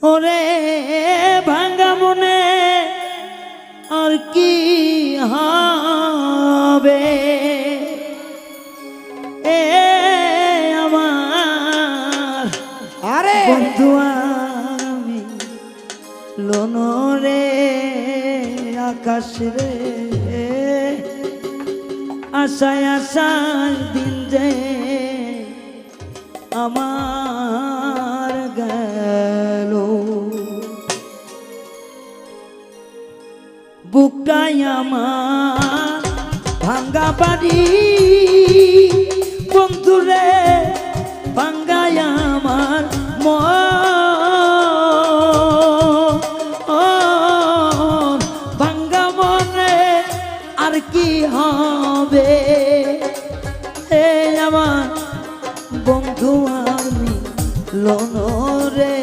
ওরে ভাঙ্গা মনে আর কি হবে এ আমার আরে বন্ধু আমি লোনরে আকাশ রে আশায় আশায় দিন যে আমার গেল বুকটাই আমার ভাঙ্গা বাড়ি বন্ধুরে ভাঙ্গাই আমার ভাঙ্গা মনে আর কি হবে এ আমার বন্ধু আমি লোনরে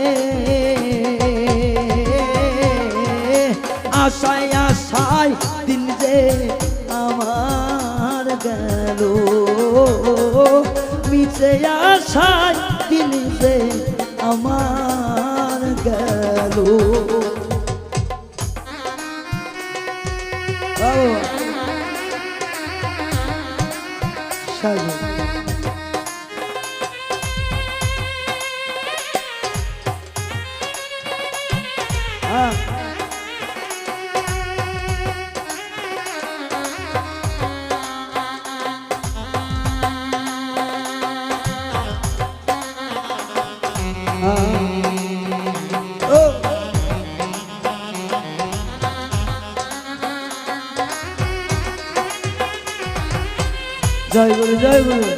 আশায় আশায় দিন যে আমার গেল মিছে আশায় দিন যে আমার গেল জয় গুরু জয় গুরু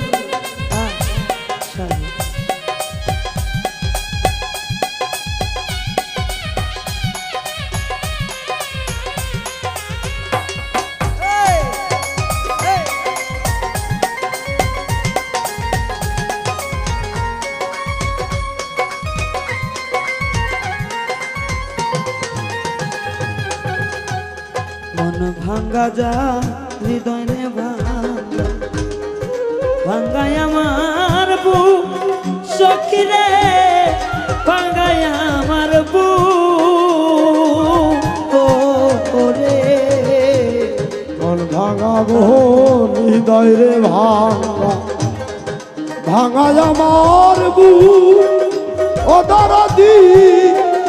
মন ভাঙ্গা যা হৃদয় রে ভাঙ্গা ভাঙ্গাই আমার বুক সখী রে ভাঙ্গাই আমার বুক রে মন ভাঙাবো হৃদয় রে ভাঙা ভাঙায় আমার বুক ও দরদি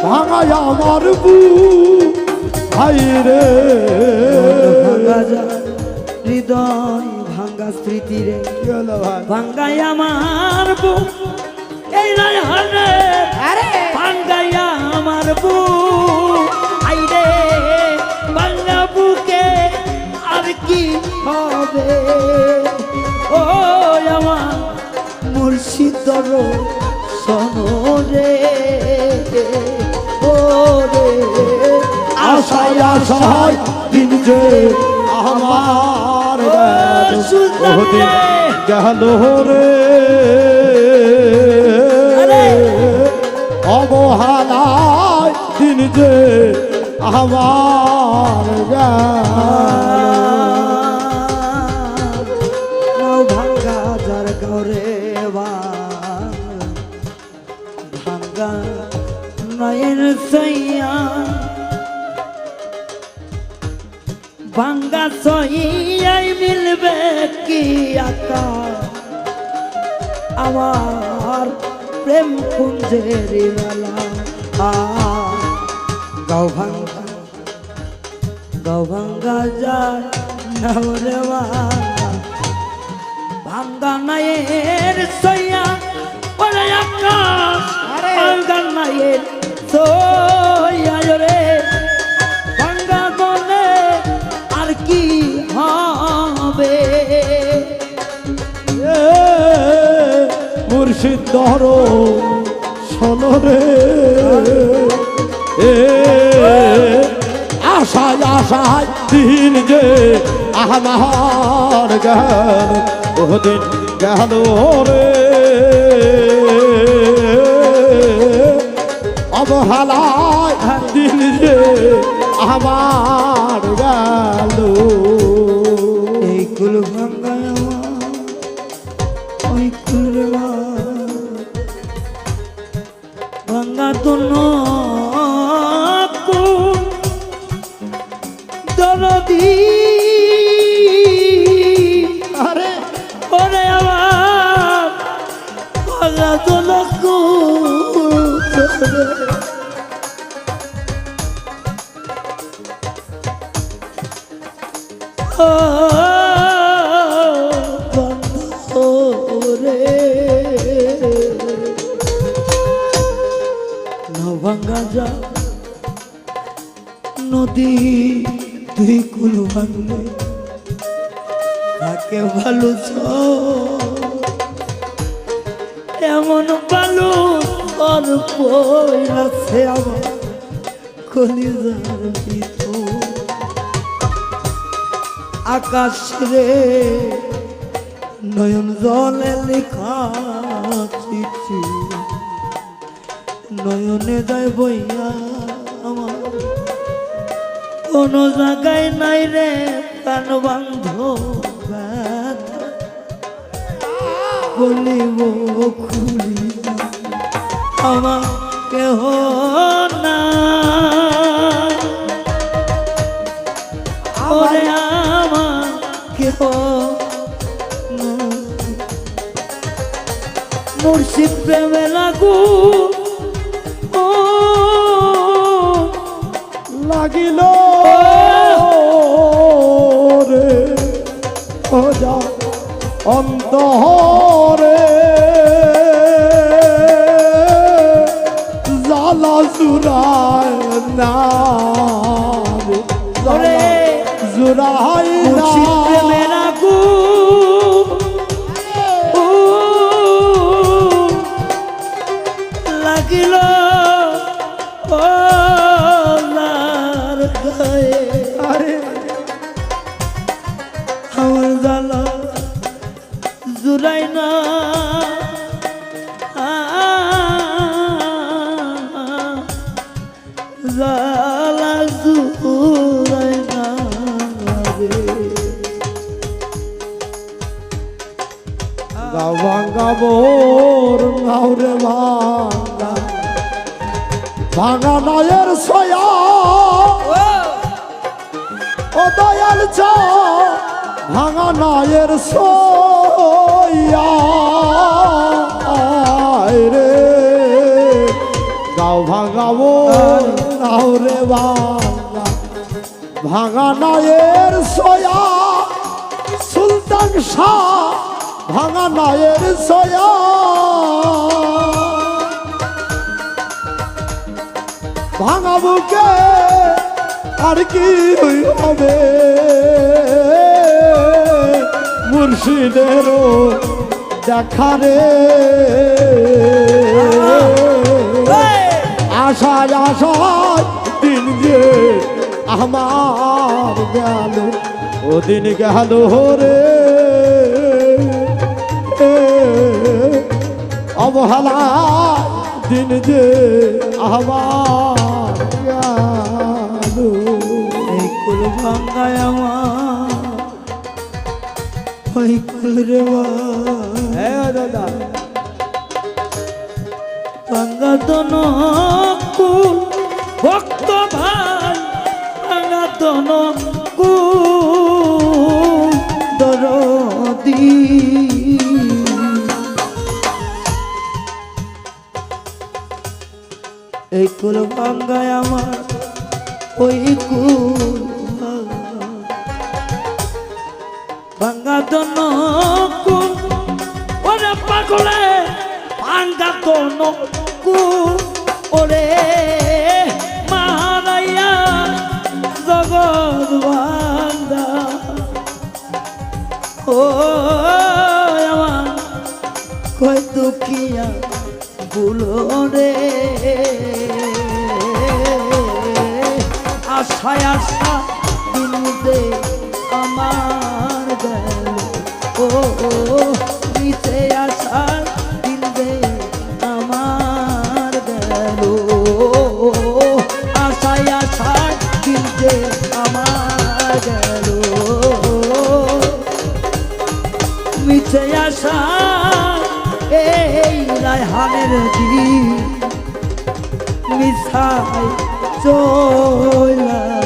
ভাঙায় আমার বুক ভাই রে ভাঙ্গা যা হৃদয় ভাঙ্গা স্মৃতি রে ভাঙ্গাই আমার বুক এই রায়হানে আরে ভাঙ্গাই আমার বুক আই রে ভাঙ্গা বুকে আর কি হবে ও আমার মুর্শিদর সনরে ও রে আশায় আশায় দিন যে আমার দিন গেল রে অবহেলায় দিন যে আমার নাও ভাঙ্গা যার গরে ভাঙ্গা নয়ের সইয়া ভাঙ্গা সইয়াই মিলবে কি আকা আমার প্রেম কুঞ্জের বেলা গাও ভাঙ্গা যায় নাওরে ভাঙ্গা নায়ের সইয়া ওরে আকাশ ভাঙ্গা নায়ের সইয়া রে ভাঙ্গা মনে আর কি হবে মুর্শিদ ধর সনরে আশায় আশায় দিন যে আমার গেল ওদিন গেল রে অবহেলায় দিন যে আমার গেল এই কুল ভাঙ্গা ওই কুল ভাঙ্গা তো আরে ওরে আমার ভাঙা দোলক ভাঙ্গা যা নদী তুই কুল ভাঙলে তাকে ভালো এমন ভালো তোর পইলাছে আমার কলিজার ভিতর আকাশ রে নয়ন জলে লেখা চিঠি নয়নে যায় বইয়া আমার কোন জায়গায় নাই রে প্রাণ বান্ধ বলিব খুলি আমার কেহ না ওরে আমার কেহ না মুর্শিদ প্রেমে লাগু লাগিল রে ও যা অন্তরে জালা জুড়ায় না ওরে জুড়াই না মুর্শিদ প্রেমে লাগু লাগিল আমার জালা জুড়াই না জালা জুড়াই না রে ভাঙ্গা বোর নাওরে ভাঙ্গা ভাঙা নায়ের সোয়া ও দয়াল চা ভাঙা নায়ের সোয়া রে গাও ভাঙা বোর নাওরে ভাঙ্গা ভাঙা নায়ের সোয়া সুলতান শাহ ভাঙা নায়ের সোয়া ভাঙা বুকে আর কি হবে মুর্শিদেরও দেখা রে আশায় আশায় দিন যে আমার গেল ও দিন গেল রে অবহেলা দিন যে আমার গেল এই কুল ভাঙ্গায় আমার ওই কুল রে দাদা ভাঙ্গা দন কুল ভক্ত ভাই ভাঙ্গা দন কুল দরদি এই কুল ভাঙ্গায় আমার ওই কুল ভাঙ্গা দন কুল ওরে পাগলে ভাঙ্গা দন কুল ওরে মারাইয়া জগৎ ভাঙ্গা ও আমার কই দুঃখিয়া ভুলো রে আশায় আশা দিন দে আমার গেল ও মিছে আশা দিন দে আমার গেল আশায় আশা দিন দে আমার গেল মিছে আশা এই রায়হানের দিন মিছাই চলা